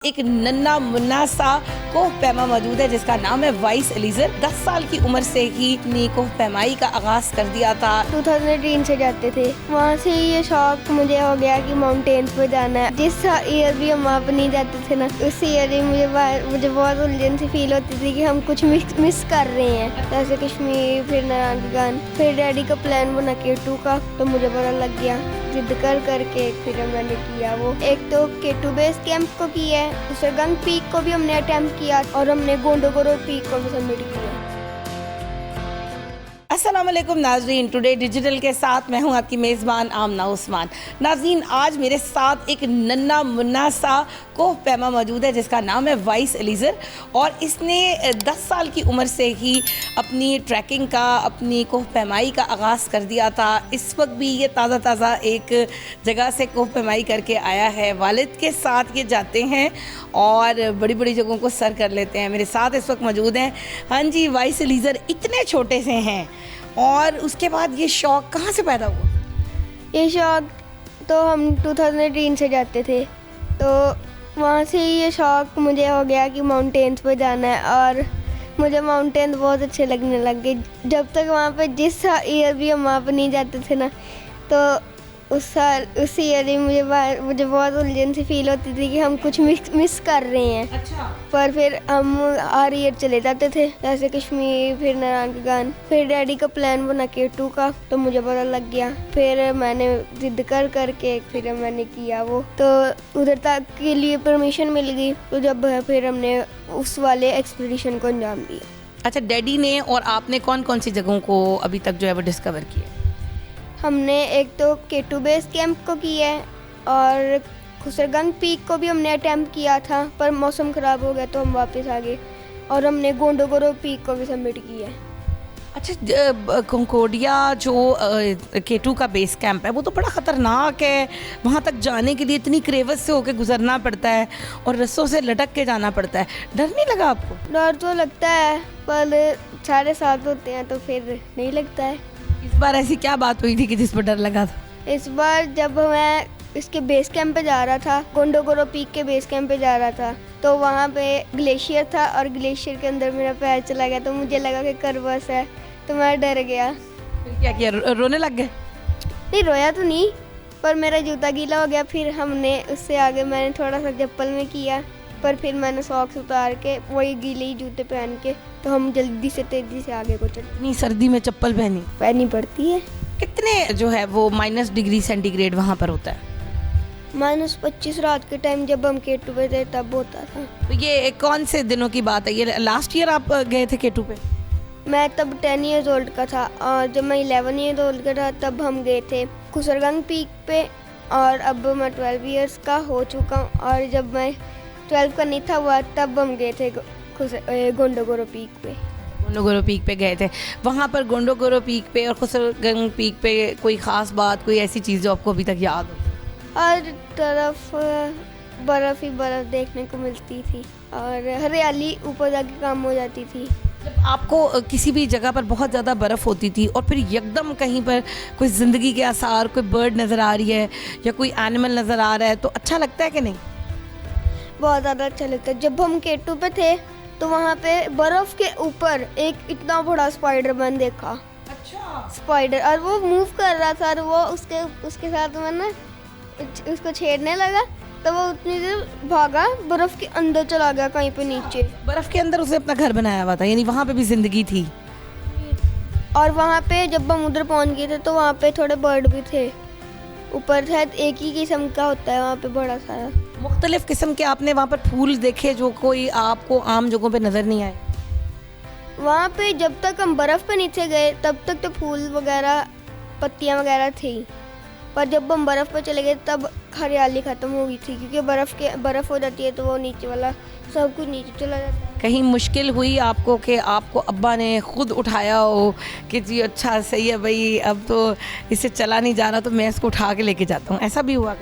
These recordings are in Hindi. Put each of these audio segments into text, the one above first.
एक नन्ना मुन्ना सा कोह पैमा मौजूद है जिसका नाम है वाइस एलिजर। 10 साल की उम्र से ही अपनी कोह पैमाई का आगाज कर दिया था। 2003 से जाते थे, वहाँ से ये शौक मुझे हो गया कि माउंटेन्स पे जाना है। जिस ईयर भी हम वहाँ पे नहीं जाते थे ना, उस ईयर ही मुझे बहुत उलझन सी फील होती थी कि हम कुछ मिस कर रहे हैं। जैसे कश्मीर, फिर नारायणगढ़, फिर डैडी का प्लान बना K2 का, तो मुझे पता लग गया। जिद करके फिर मैंने किया वो। एक तो K2 बेस कैंप को किया है, दूसरे गंग पीक को भी हमने अटेम्प्ट किया और हमने गोंडोगोरो पीक को भी सबमिट किया। अस्सलाम वालेकुम नाज़रीन, टुडे डिजिटल के साथ मैं हूं आपकी मेज़बान आमना उस्मान। नाज़रीन, आज मेरे साथ एक नन्ना मुन्ना सा कोह पैमा मौजूद है जिसका नाम है वाइस एलिजर और इसने 10 साल की उम्र से ही अपनी ट्रैकिंग का, अपनी कोह पैमाई का आगाज़ कर दिया था। इस वक्त भी ये ताज़ा एक जगह से कोह पैमाई करके आया है। वालिद के साथ ये जाते हैं और बड़ी बड़ी जगहों को सर कर लेते हैं। मेरे साथ इस वक्त मौजूद हैं, हाँ जी, वाइस एलिजर। इतने छोटे से हैं और उसके बाद ये शौक़ कहाँ से पैदा हुआ? ये शौक़ तो हम 2003 से जाते थे, तो वहाँ से ये शौक़ मुझे हो गया कि माउंटेन्स पे जाना है और मुझे माउंटेन बहुत अच्छे लगने लग गए। जब तक वहाँ पे जिस ईयर भी हम वहाँ पे नहीं जाते थे ना, तो उस ईयर ही मुझे बहुत उलझन सी फील होती थी कि हम कुछ मिस कर रहे हैं। अच्छा। पर फिर हम हर ईयर चले जाते थे, जैसे कश्मीर, फिर नारायणगढ़, फिर डैडी का प्लान बना K2 का, तो मुझे पता लग गया। फिर मैंने जिद करके फिर मैंने किया वो, तो उधर तक के लिए परमिशन मिल गई। तो जब फिर हमने उस वाले एक्सपीडिशन को अंजाम दिया। अच्छा, डैडी ने और आपने कौन कौन सी जगहों को अभी तक जो है वो डिस्कवर किया? हमने एक तो K2 बेस कैंप को किया है और खुसरगंग पीक को भी हमने अटेम्प्ट किया था, पर मौसम ख़राब हो गया तो हम वापस आ गए। और हमने गोंडोगोरो पीक को भी सबमिट किया है। अच्छा, कंकोडिया जो K2 का बेस कैंप है वो तो बड़ा ख़तरनाक है। वहाँ तक जाने के लिए इतनी क्रेवस से होकर गुजरना पड़ता है और रस्सों से लटक के जाना पड़ता है। डर नहीं लगा आपको? डर तो लगता है, पर सारे साथ होते हैं तो फिर नहीं लगता है। इस बार ऐसी क्या बात हुई थी कि जिस पर डर लगा था? इस बार जब मैं इसके बेस कैंप पे जा रहा था, गोंडोगोरो पीक के बेस कैंप पे जा रहा था, तो वहाँ पे ग्लेशियर था और ग्लेशियर के अंदर मेरा पैर चला गया, तो मुझे लगा कि कर्वस है, तो मैं डर गया। फिर क्या किया? रोने लग गए? नहीं, रोया तो नहीं, पर मेरा जूता गीला हो गया। फिर हमने उससे आगे मैंने थोड़ा सा चप्पल में किया, पर फिर मैंने सॉक्स उतार के वही गीले ही जूते पहन के, तो हम जल्दी से तेजी से आगे को चले। इतनी सर्दी में चप्पल पहनी पड़ती है। कितने जो है वो -डिग्री सेंटीग्रेड वहाँ पर होता है? -25 रात के टाइम जब हम K2 पे थे तब होता था। तो ये कौन से दिनों की बात है? ये लास्ट ईयर आप गए थे K2 पे? मैं तब 10 ईयर्स ओल्ड का था और जब मैं 11 ईयर्स ओल्ड का था तब हम गए थे खुसरगंग पीक पे, और अब मैं 12 ईयर्स का हो चुका हूँ। और जब मैं 12 का नहीं था हुआ तब हम गए थे गोंडोगोरो पीक पे। गोंडोगोरो पीक पे गए थे। वहाँ पर गोंडोगोरो पीक पे और खुसरगंग पीक पे कोई ख़ास बात, कोई ऐसी चीज़ जो आपको अभी तक याद हो? हर तरफ बर्फ़ ही बर्फ़ देखने को मिलती थी और हरियाली ऊपर जाके कम हो जाती थी। जब आपको किसी भी जगह पर बहुत ज़्यादा बर्फ़ होती थी और फिर एकदम कहीं पर कोई ज़िंदगी के आसार, कोई बर्ड नज़र आ रही है या कोई एनिमल नज़र आ रहा है, तो अच्छा लगता है कि नहीं? बहुत ज़्यादा अच्छा लगता है। जब हम K2 पे थे तो वहाँ पे बर्फ़ के ऊपर एक इतना बड़ा स्पाइडरमैन देखा। अच्छा। स्पाइडर, और वो मूव कर रहा था और वो उसके साथ मैंने उसको छेड़ने लगा, तो वो उतनी देर भागा, बर्फ़ के अंदर चला गया कहीं पे नीचे। बर्फ़ के अंदर उसने अपना घर बनाया हुआ था, यानी वहाँ पे भी ज़िंदगी थी। और वहाँ पे जब हम उधर पहुँच गए थे तो वहाँ पे थोड़े बर्ड भी थे ऊपर। शायद एक ही किस्म का होता है वहाँ पे बड़ा सारा। मुख्तलिफ़ किस्म के आपने वहाँ पर फूल देखे जो कोई आपको आम जगहों पे नज़र नहीं आए? वहाँ पे जब तक हम बर्फ़ पे नीचे गए तब तक तो फूल वगैरह, पत्तियाँ वगैरह थी, पर जब हम बर्फ़ पे चले गए तब हरियाली ख़त्म हो गई थी, क्योंकि बर्फ़ हो जाती है तो वो नीचे वाला सब कुछ नीचे चला जाता है। कहीं मुश्किल हुई आपको कि आपको अब्बा ने ख़ुद उठाया हो कि जी अच्छा सही है भाई, अब तो इससे चला नहीं जा रहा तो मैं इसको उठा के लेके जाता हूँ, ऐसा भी हुआ?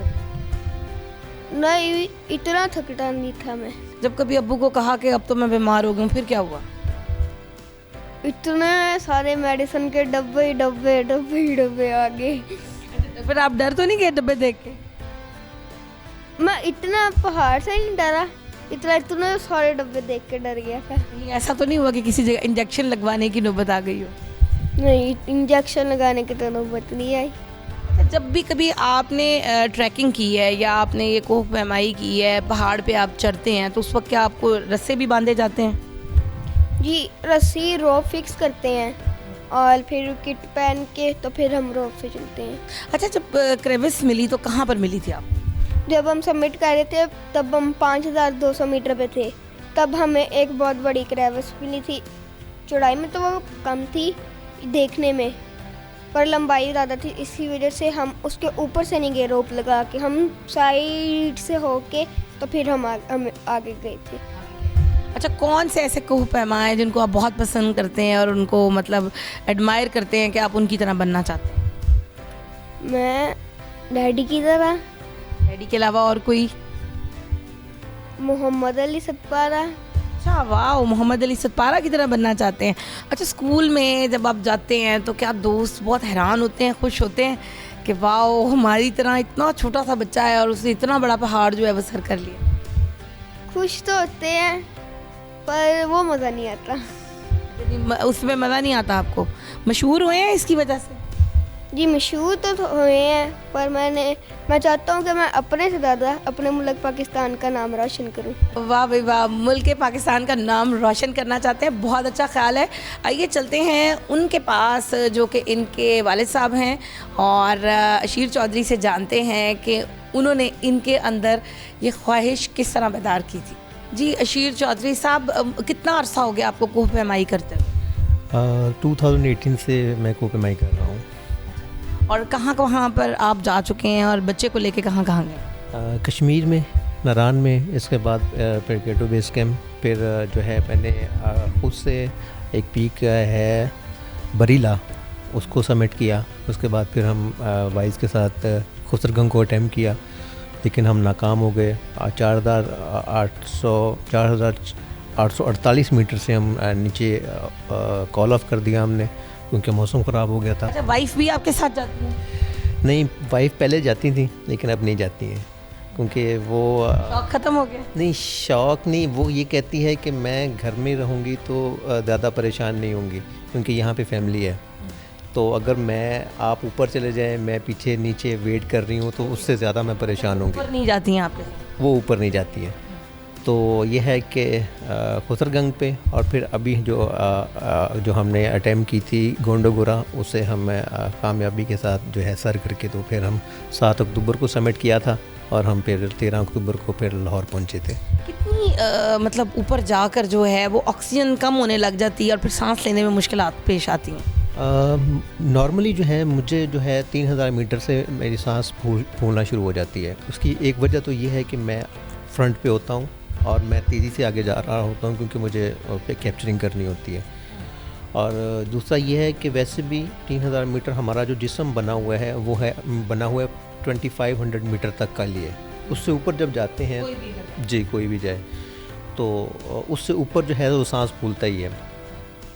नहीं, इतना थकता नहीं था मैं। जब कभी अब्बू को कहा कि अब तो मैं बीमार हो गई हूँ, फिर क्या हुआ? इतने सारे मेडिसिन के डब्बे आ गए। फिर आप डर तो नहीं गए डब्बे देख के? मैं इतना पहाड़ से नहीं डरा, इतना इतना सारे डब्बे देख के डर गया था। कहीं ऐसा तो नहीं हुआ कि किसी जगह इंजेक्शन लगवाने की नौबत आ गई हो? नहीं, इंजेक्शन लगाने की तो नौबत नहीं आई। जब भी कभी आपने ट्रैकिंग की है या आपने ये कोह पैमाई की है, पहाड़ पे आप चढ़ते हैं, तो उस वक्त क्या आपको रस्से भी बांधे जाते हैं? जी, रस्सी रोप फिक्स करते हैं और फिर किट पहन के तो फिर हम रोप से चलते हैं। अच्छा, जब क्रेविस मिली तो कहाँ पर मिली थी आप? जब हम सबमिट कर रहे थे तब हम 5200 मीटर पे थे, तब हमें एक बहुत बड़ी क्रेविस मिली थी। चौड़ाई में तो वो कम थी देखने में, पर लंबाई ज़्यादा थी, इसी वजह से हम उसके ऊपर से नहीं गए रोप लगा के, हम साइड से होके तो फिर हम आगे गए थे। अच्छा, कौन से ऐसे कोह पैमा हैं जिनको आप बहुत पसंद करते हैं और उनको मतलब एडमायर करते हैं कि आप उनकी तरह बनना चाहते हैं? मैं डैडी की तरह। डैडी के अलावा और कोई? मोहम्मद अली सतपारा। अच्छा, वाह, मोहम्मद अली सतपारा की तरह बनना चाहते हैं। अच्छा, स्कूल में जब आप जाते हैं तो क्या दोस्त बहुत हैरान होते हैं, खुश होते हैं कि वाह, हमारी तरह इतना छोटा सा बच्चा है और उसने इतना बड़ा पहाड़ जो है वो सर कर लिया? खुश तो होते हैं पर वो मज़ा नहीं आता। उसमें मज़ा नहीं आता आपको? मशहूर हुए हैं इसकी वजह से? जी, मशहूर तो हुए हैं, पर मैं चाहता हूँ कि मैं अपने से ज़्यादा अपने मुल्क पाकिस्तान का नाम रोशन करूँ। वाह भाई वाह, मुल्क पाकिस्तान का नाम रोशन करना चाहते हैं, बहुत अच्छा ख्याल है। आइए चलते हैं उनके पास जो कि इनके वालिद साहब हैं और अशीर चौधरी से जानते हैं कि उन्होंने इनके अंदर ये ख्वाहिश किस तरह बेदार की थी। जी अशीर चौधरी साहब, कितना अरसा हो गया आपको कोह पैमाई करते हुए? 2018 से मैं कोह पैमाई कर रहा हूँ। और कहाँ पर आप जा चुके हैं और बच्चे को लेके कहाँ गए? कश्मीर में, नारान में, इसके बाद फिर गेटो बेस कैम्प, फिर जो है मैंने खुद से एक पीक है बरीला, उसको सबमिट किया। उसके बाद फिर हम वाइस के साथ खुसरगंज को अटैम्प्ट किया, लेकिन हम नाकाम हो गए। 4848 मीटर से हम नीचे कॉल ऑफ कर दिया हमने, क्योंकि मौसम ख़राब हो गया था। अच्छा, वाइफ भी आपके साथ जाती है? नहीं, वाइफ पहले जाती थी लेकिन अब नहीं जाती हैं, क्योंकि वो शौक ख़त्म हो गया? नहीं, शौक नहीं, वो ये कहती है कि मैं घर में रहूँगी तो ज़्यादा परेशान नहीं होंगी, क्योंकि यहाँ पे फैमिली है। तो अगर आप ऊपर चले जाएं, मैं पीछे नीचे वेट कर रही हूँ, तो उससे ज़्यादा मैं परेशान होंगी। ऊपर नहीं जाती हैं आप? वो ऊपर नहीं जाती है। तो ये है कि खुसरगंज पे, और फिर अभी जो हमने अटैम्प्ट की थी गोंडोगोरा, उसे हम कामयाबी के साथ जो है सर करके, तो फिर हम 7 अक्टूबर को सबमिट किया था और हम फिर 13 अक्टूबर को फिर लाहौर पहुंचे थे। कितनी मतलब ऊपर जाकर जो है वो ऑक्सीजन कम होने लग जाती है और फिर सांस लेने में मुश्किलात पेश आती हैं? नॉर्मली जो है मुझे जो है 3000 मीटर से मेरी सांस फूलना शुरू हो जाती है। उसकी एक वजह तो ये है कि मैं फ्रंट पे होता हूँ और मैं तेज़ी से आगे जा रहा होता हूँ, क्योंकि मुझे कैप्चरिंग करनी होती है। और दूसरा ये है कि वैसे भी 3000 मीटर हमारा जो जिस्म बना हुआ है वो है बना हुआ है 2500 मीटर तक का लिए। उससे ऊपर जब जाते हैं, जी कोई भी जाए, तो उससे ऊपर जो है वो सांस फूलता ही है।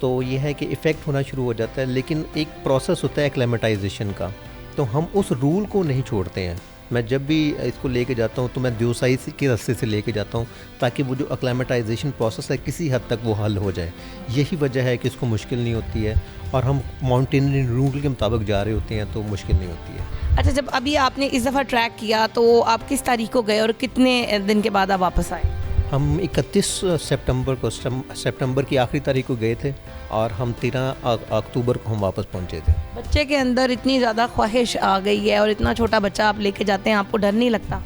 तो ये है कि इफ़ेक्ट होना शुरू हो जाता है, लेकिन एक प्रोसेस होता है एक्लेमेटाइजेशन का, तो हम उस रूल को नहीं छोड़ते हैं। मैं जब भी इसको लेके जाता हूँ तो मैं दिवसाई के रास्ते से लेके जाता हूँ, ताकि वो जो एक्लेमेटाइजेशन प्रोसेस है किसी हद तक वो हल हो जाए। यही वजह है कि इसको मुश्किल नहीं होती है, और हम माउंटेनियरिंग रूल के मुताबिक जा रहे होते हैं तो मुश्किल नहीं होती है। अच्छा, जब अभी आपने इस दफ़ा ट्रैक किया तो आप किस तारीख को गए और कितने दिन के बाद आप वापस आए? हम 31 सितंबर की आखिरी तारीख को गए थे और हम 13 अक्टूबर को हम वापस पहुंचे थे। बच्चे के अंदर इतनी ज़्यादा ख्वाहिश आ गई है और इतना छोटा बच्चा आप लेके जाते हैं, आपको डर नहीं लगता?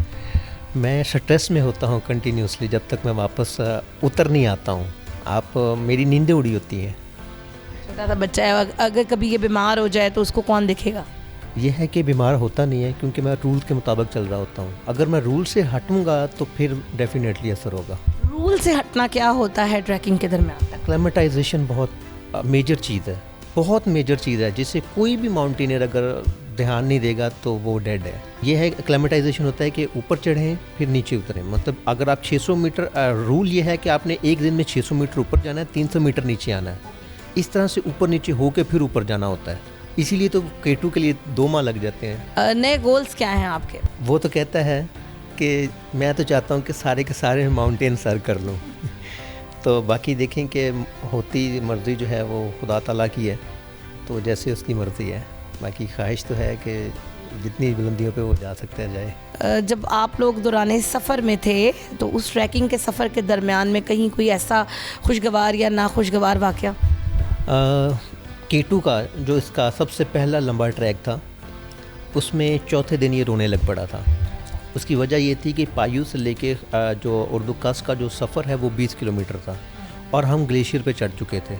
मैं स्ट्रेस में होता हूँ कंटिन्यूसली जब तक मैं वापस उतर नहीं आता हूँ। मेरी नींदें उड़ी होती हैं। छोटा सा बच्चा है, अगर कभी ये बीमार हो जाए तो उसको कौन देखेगा? यह है कि बीमार होता नहीं है, क्योंकि मैं रूल के मुताबिक चल रहा होता हूँ। अगर मैं रूल से हटूँगा तो फिर डेफिनेटली असर होगा। रूल से हटना क्या होता है ट्रैकिंग के दरमियान? एक्लेमेटाइजेशन बहुत मेजर चीज़ है, बहुत मेजर चीज़ है, जिससे कोई भी माउंटेनियर अगर ध्यान नहीं देगा तो वो डेड है। ये है एक्लेमेटाइजेशन होता है कि ऊपर चढ़ें फिर नीचे उतरें। मतलब अगर आप 600 मीटर, रूल ये है कि आपने एक दिन में 600 मीटर ऊपर जाना है, 300 मीटर नीचे आना है। इस तरह से ऊपर नीचे होके फिर ऊपर जाना होता है। इसीलिए तो K2 के लिए 2 माह लग जाते हैं। नए गोल्स क्या हैं आपके? वो तो कहता है कि मैं तो चाहता हूँ कि सारे के सारे माउंटेन सर कर लूँ तो बाकी देखें कि होती मर्ज़ी जो है वो खुदा ताला की है, तो जैसे उसकी मर्ज़ी है। बाकी ख्वाहिश तो है कि जितनी बुलंदियों पे वो जा सकते हैं जाए। जब आप लोग दौरान सफ़र में थे तो उस ट्रैकिंग के सफ़र के दरमियान में कहीं कोई ऐसा खुशगवार या नाखुशगवार वाक़या? K2 का जो इसका सबसे पहला लंबा ट्रैक था, उसमें चौथे दिन ये रोने लग पड़ा था। उसकी वजह ये थी कि पायू से लेके जो उर्दुकस का जो सफ़र है वो 20 किलोमीटर था और हम ग्लेशियर पे चढ़ चुके थे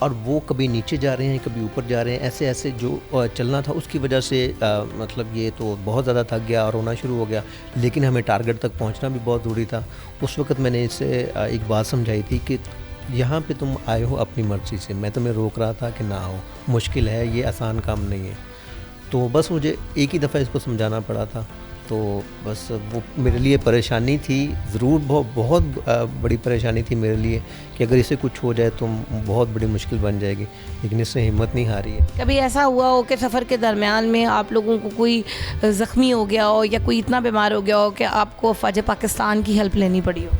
और वो कभी नीचे जा रहे हैं कभी ऊपर जा रहे हैं, ऐसे ऐसे जो चलना था उसकी वजह से मतलब ये तो बहुत ज़्यादा थक गया और रोना शुरू हो गया। लेकिन हमें टारगेट तक पहुंचना भी बहुत ज़रूरी था। उस वक्त मैंने इसे एक बात समझाई थी कि यहाँ पे तुम आए हो अपनी मर्ज़ी से, मैं तुम्हें रोक रहा था कि ना आओ, मुश्किल है, ये आसान काम नहीं है। तो बस मुझे एक ही दफ़ा इसको समझाना पड़ा था। तो बस वो मेरे लिए परेशानी थी, ज़रूर बहुत बड़ी परेशानी थी मेरे लिए कि अगर इसे कुछ हो जाए तो बहुत बड़ी मुश्किल बन जाएगी, लेकिन इससे हिम्मत नहीं हारी है। कभी ऐसा हुआ हो कि सफ़र के दरमियान में आप लोगों को कोई ज़ख्मी हो गया हो या कोई इतना बीमार हो गया हो कि आपको फ़ौज पाकिस्तान की हेल्प लेनी पड़ी हो?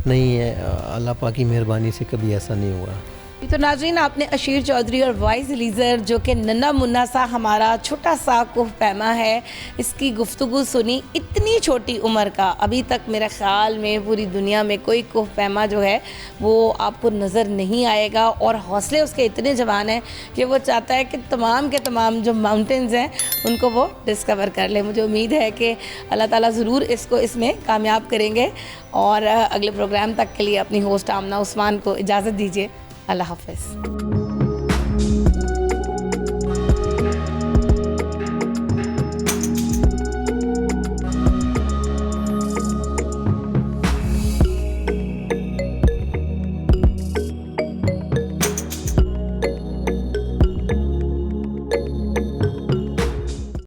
नहीं है, अल्लाह पाक की मेहरबानी से कभी ऐसा नहीं हुआ। तो नाज़रीन, आपने अशीर चौधरी और वाइस एलीज़र जो कि नन्हा मुन्ना सा हमारा छोटा सा कोह पैमा है, इसकी गुफ्तगू सुनी। इतनी छोटी उम्र का, अभी तक मेरे ख़्याल में पूरी दुनिया में कोई कोह पैमा जो है वो आपको नज़र नहीं आएगा और हौसले उसके इतने जवान हैं कि वो चाहता है कि तमाम के तमाम जो माउंटेन्स हैं उनको वो डिस्कवर कर ले। मुझे उम्मीद है कि अल्लाह ताला ज़रूर इसको इसमें कामयाब करेंगे। और अगले प्रोग्राम तक के लिए अपनी होस्ट आमना उस्मान को इजाज़त दीजिए। अल्लाह हाफ़िज़।